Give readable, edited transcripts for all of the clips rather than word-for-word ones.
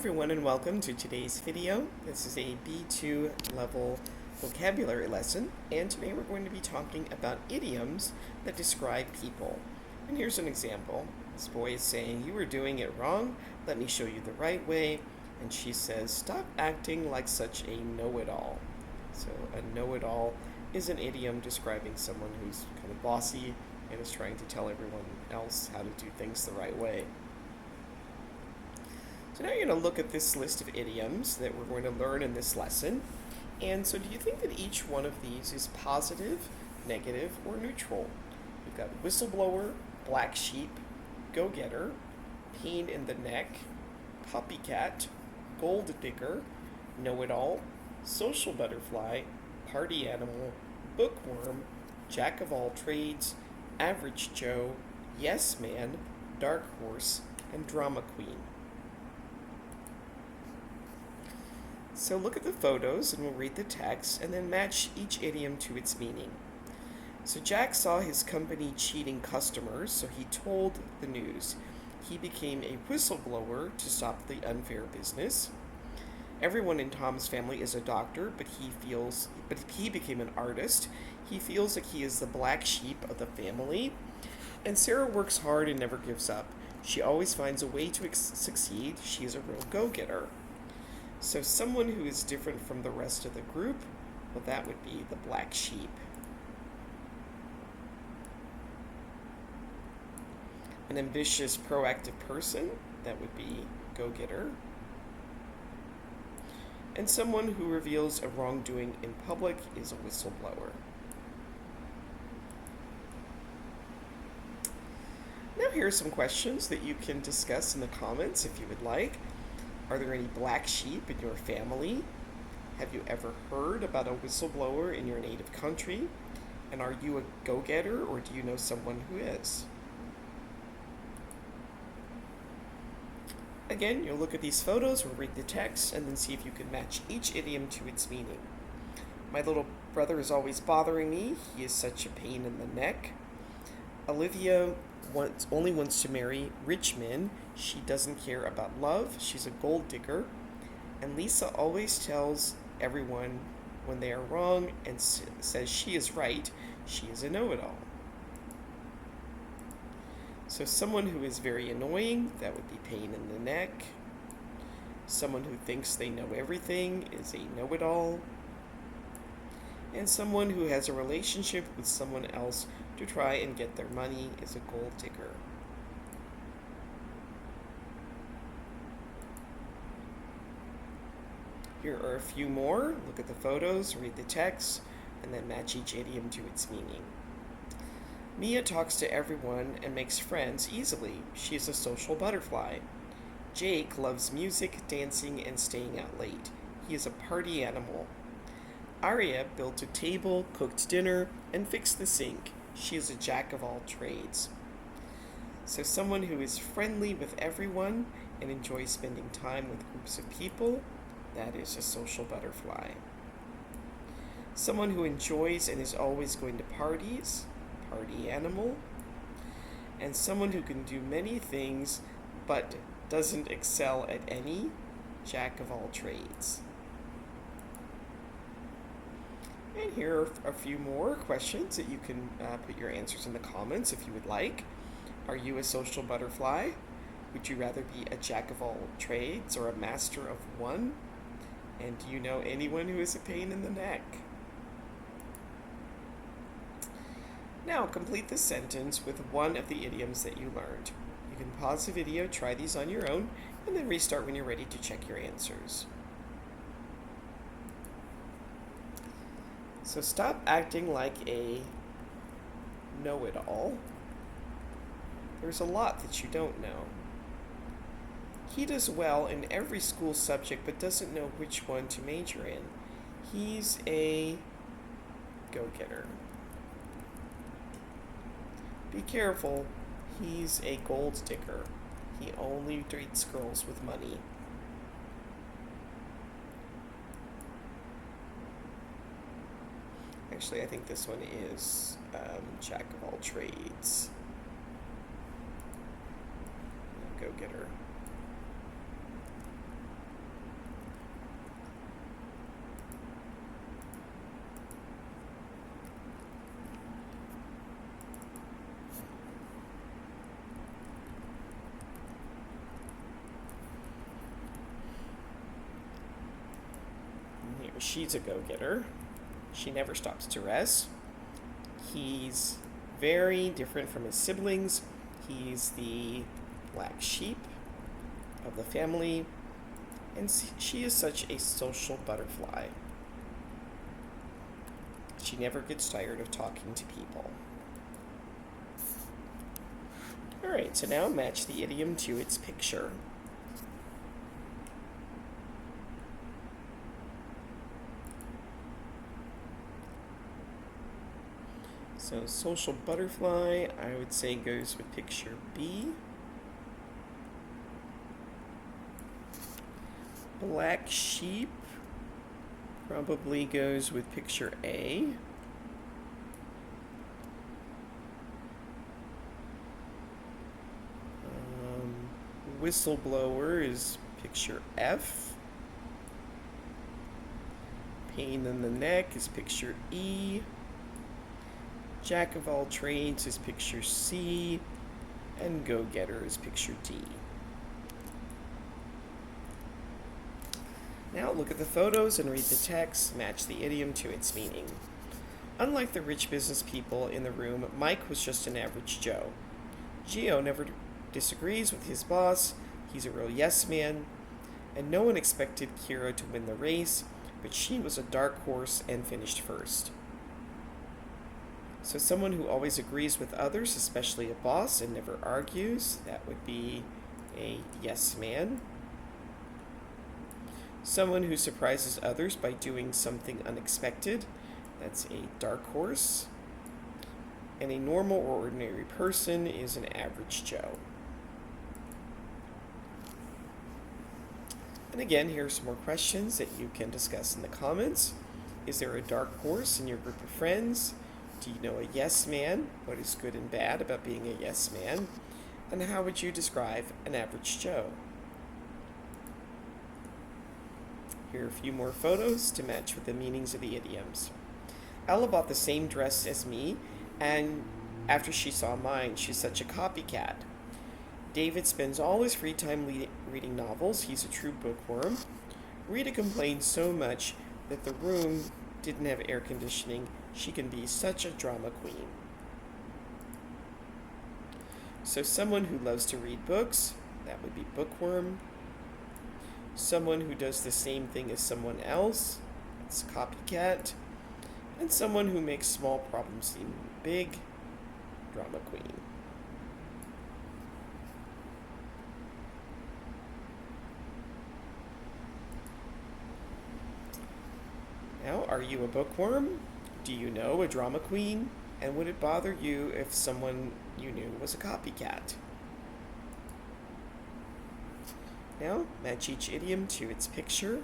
everyone and welcome to today's video. This is a B2 level vocabulary lesson, and today we're going to be talking about idioms that describe people. And here's an example. This boy is saying, "You are doing it wrong, let me show you the right way." And she says, "Stop acting like such a know-it-all." So a know-it-all is an idiom describing someone who's kind of bossy and is trying to tell everyone else how to do things the right way. So now you're going to look at this list of idioms that we're going to learn in this lesson. And so do you think that each one of these is positive, negative, or neutral? We've got whistleblower, black sheep, go-getter, pain in the neck, copycat, gold digger, know-it-all, social butterfly, party animal, bookworm, jack of all trades, average Joe, yes man, dark horse, and drama queen. So look at the photos and we'll read the text and then match each idiom to its meaning. So Jack saw his company cheating customers, so he told the news. He became a whistleblower to stop the unfair business. Everyone in Tom's family is a doctor, but he became an artist. He feels like he is the black sheep of the family. And Sarah works hard and never gives up. She always finds a way to succeed. She is a real go-getter. So someone who is different from the rest of the group, well, that would be the black sheep. An ambitious, proactive person, that would be go-getter. And someone who reveals a wrongdoing in public is a whistleblower. Now here are some questions that you can discuss in the comments if you would like. Are there any black sheep in your family? Have you ever heard about a whistleblower in your native country? And are you a go-getter, or do you know someone who is? Again, you'll look at these photos, we'll read the text, and then see if you can match each idiom to its meaning. My little brother is always bothering me. He is such a pain in the neck. Olivia only wants to marry rich men. She doesn't care about love. She's a gold digger. And Lisa always tells everyone when they are wrong and says she is right. She is a know-it-all. So someone who is very annoying, that would be pain in the neck. Someone who thinks they know everything is a know-it-all. And someone who has a relationship with someone else to try and get their money is a gold digger. Here are a few more. Look at the photos, read the text, and then match each idiom to its meaning. Mia talks to everyone and makes friends easily. She is a social butterfly. Jake loves music, dancing, and staying out late. He is a party animal. Aria built a table, cooked dinner, and fixed the sink. She is a jack of all trades. So someone who is friendly with everyone and enjoys spending time with groups of people, that is a social butterfly. Someone who enjoys and is always going to parties, party animal. And someone who can do many things but doesn't excel at any, jack of all trades. And here are a few more questions that you can put your answers in the comments if you would like. Are you a social butterfly? Would you rather be a jack of all trades or a master of one? And do you know anyone who is a pain in the neck? Now complete the sentence with one of the idioms that you learned. You can pause the video, try these on your own, and then restart when you're ready to check your answers. So stop acting like a know-it-all. There's a lot that you don't know. He does well in every school subject but doesn't know which one to major in. He's a go-getter. Be careful, he's a gold digger. He only treats girls with money. Actually, I think this one is jack of all trades. Go-getter. She's a go-getter. She never stops to rest. He's very different from his siblings. He's the black sheep of the family, and she is such a social butterfly. She never gets tired of talking to people. Alright, so now match the idiom to its picture. So social butterfly, I would say, goes with picture B. Black sheep probably goes with picture A. Whistleblower is picture F. Pain in the neck is picture E. Jack of all trades is picture C. And go-getter is picture D. Now look at the photos and read the text, match the idiom to its meaning. Unlike the rich business people in the room, Mike was just an average Joe. Gio never disagrees with his boss, he's a real yes man, and no one expected Kira to win the race, but she was a dark horse and finished first. So someone who always agrees with others, especially a boss, and never argues, that would be a yes man. Someone who surprises others by doing something unexpected, that's a dark horse. And a normal or ordinary person is an average Joe. And again, here are some more questions that you can discuss in the comments. Is there a dark horse in your group of friends? Do you know a yes man? What is good and bad about being a yes man? And how would you describe an average Joe? Here are a few more photos to match with the meanings of the idioms. Ella bought the same dress as me, and after she saw mine, she's such a copycat. David spends all his free time reading novels. He's a true bookworm. Rita complains so much that the room didn't have air conditioning. She can be such a drama queen. So someone who loves to read books, that would be bookworm. Someone who does the same thing as someone else, that's copycat. And someone who makes small problems seem big, drama queen. Now, are you a bookworm? Do you know a drama queen? And would it bother you if someone you knew was a copycat? Now, match each idiom to its picture.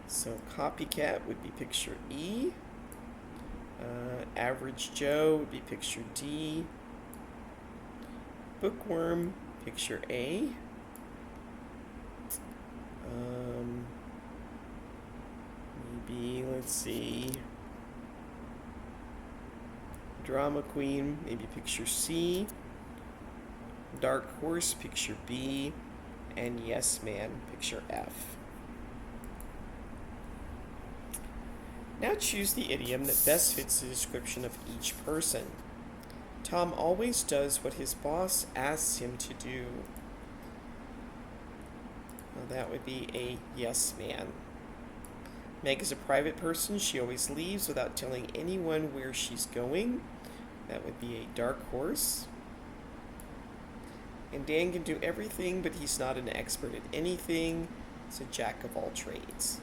So copycat would be picture E. Average Joe would be picture D. Bookworm, picture A. Maybe, let's see. Drama queen, maybe picture C. Dark horse, picture B. And yes man, picture F. Now choose the idiom that best fits the description of each person. Tom always does what his boss asks him to do. Well, that would be a yes man. Meg is a private person. She always leaves without telling anyone where she's going. That would be a dark horse. And Dan can do everything, but he's not an expert at anything. It's a jack of all trades.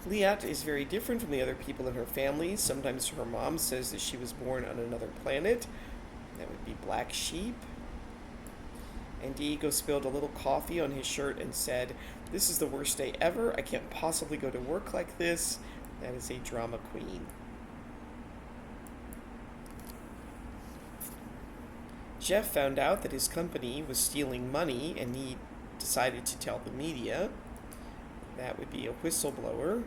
Liat is very different from the other people in her family. Sometimes her mom says that she was born on another planet. That would be black sheep. And Diego spilled a little coffee on his shirt and said, "This is the worst day ever. I can't possibly go to work like this." That is a drama queen. Jeff found out that his company was stealing money and he decided to tell the media. That would be a whistleblower.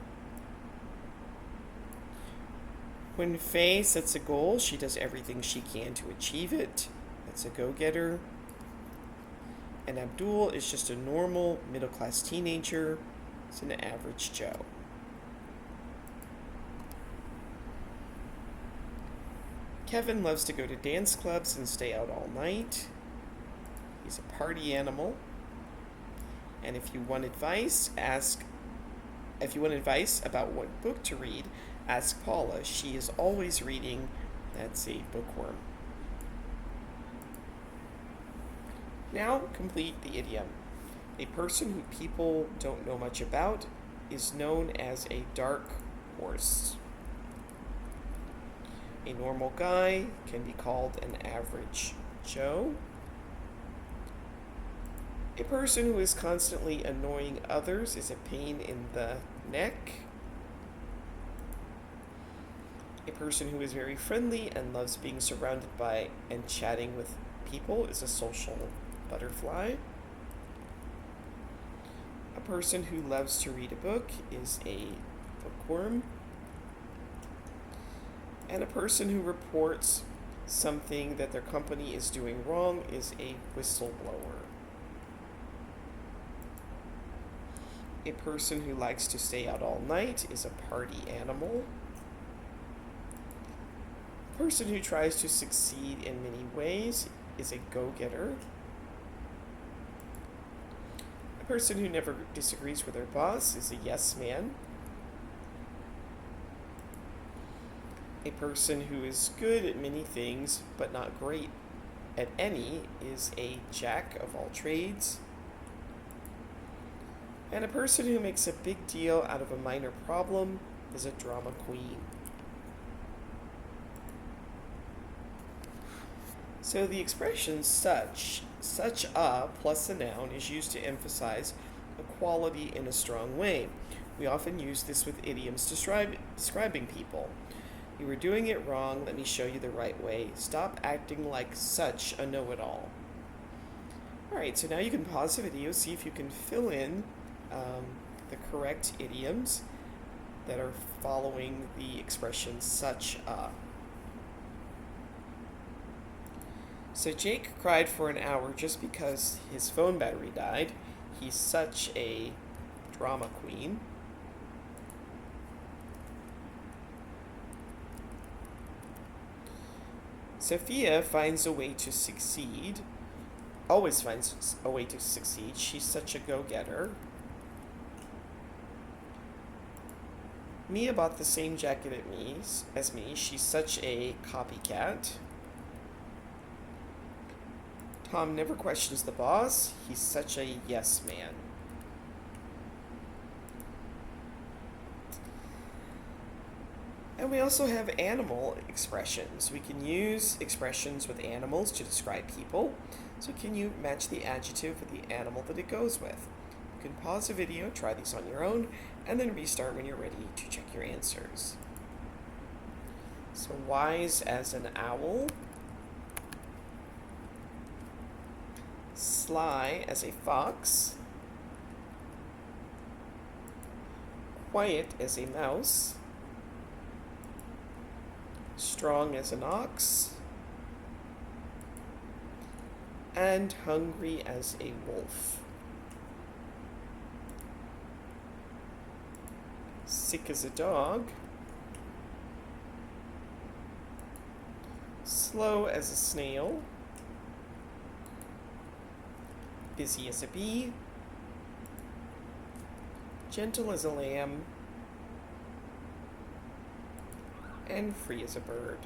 When Faye sets a goal, she does everything she can to achieve it. That's a go-getter. And Abdul is just a normal middle-class teenager. It's an average Joe. Kevin loves to go to dance clubs and stay out all night. He's a party animal. And if you want advice about what book to read, ask Paula. She is always reading. That's a bookworm. Now complete the idiom. A person who people don't know much about is known as a dark horse. A normal guy can be called an average Joe. A person who is constantly annoying others is a pain in the neck. A person who is very friendly and loves being surrounded by and chatting with people is a social butterfly. A person who loves to read a book is a bookworm. And a person who reports something that their company is doing wrong is a whistleblower. A person who likes to stay out all night is a party animal. A person who tries to succeed in many ways is a go-getter. A person who never disagrees with their boss is a yes man. A person who is good at many things but not great at any is a jack of all trades. And a person who makes a big deal out of a minor problem is a drama queen. So the expression such a plus a noun is used to emphasize a quality in a strong way. We often use this with idioms describing people. You were doing it wrong, let me show you the right way. Stop acting like such a know-it-all. Alright, so now you can pause the video, see if you can fill in the correct idioms that are following the expression such a. So Jake cried for an hour just because his phone battery died. He's such a drama queen. Sophia finds a way to succeed. Always finds a way to succeed. She's such a go-getter. Mia bought the same jacket as me. She's such a copycat. Tom never questions the boss. He's such a yes man. And we also have animal expressions. We can use expressions with animals to describe people. So can you match the adjective with the animal that it goes with? You can pause the video, try these on your own, and then restart when you're ready to check your answers. So wise as an owl. Sly as a fox. Quiet as a mouse. Strong as an ox. And hungry as a wolf. Sick as a dog. Slow as a snail. Busy as a bee. Gentle as a lamb. And free as a bird.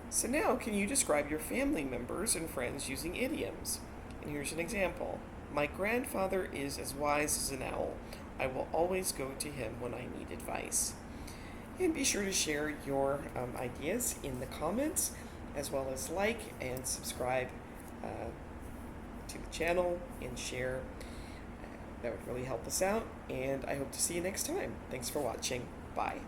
So now, can you describe your family members and friends using idioms? And here's an example. My grandfather is as wise as an owl. I will always go to him when I need advice. And be sure to share your ideas in the comments, as well as like and subscribe to the channel and share. That would really help us out, and I hope to see you next time. Thanks for watching. Bye.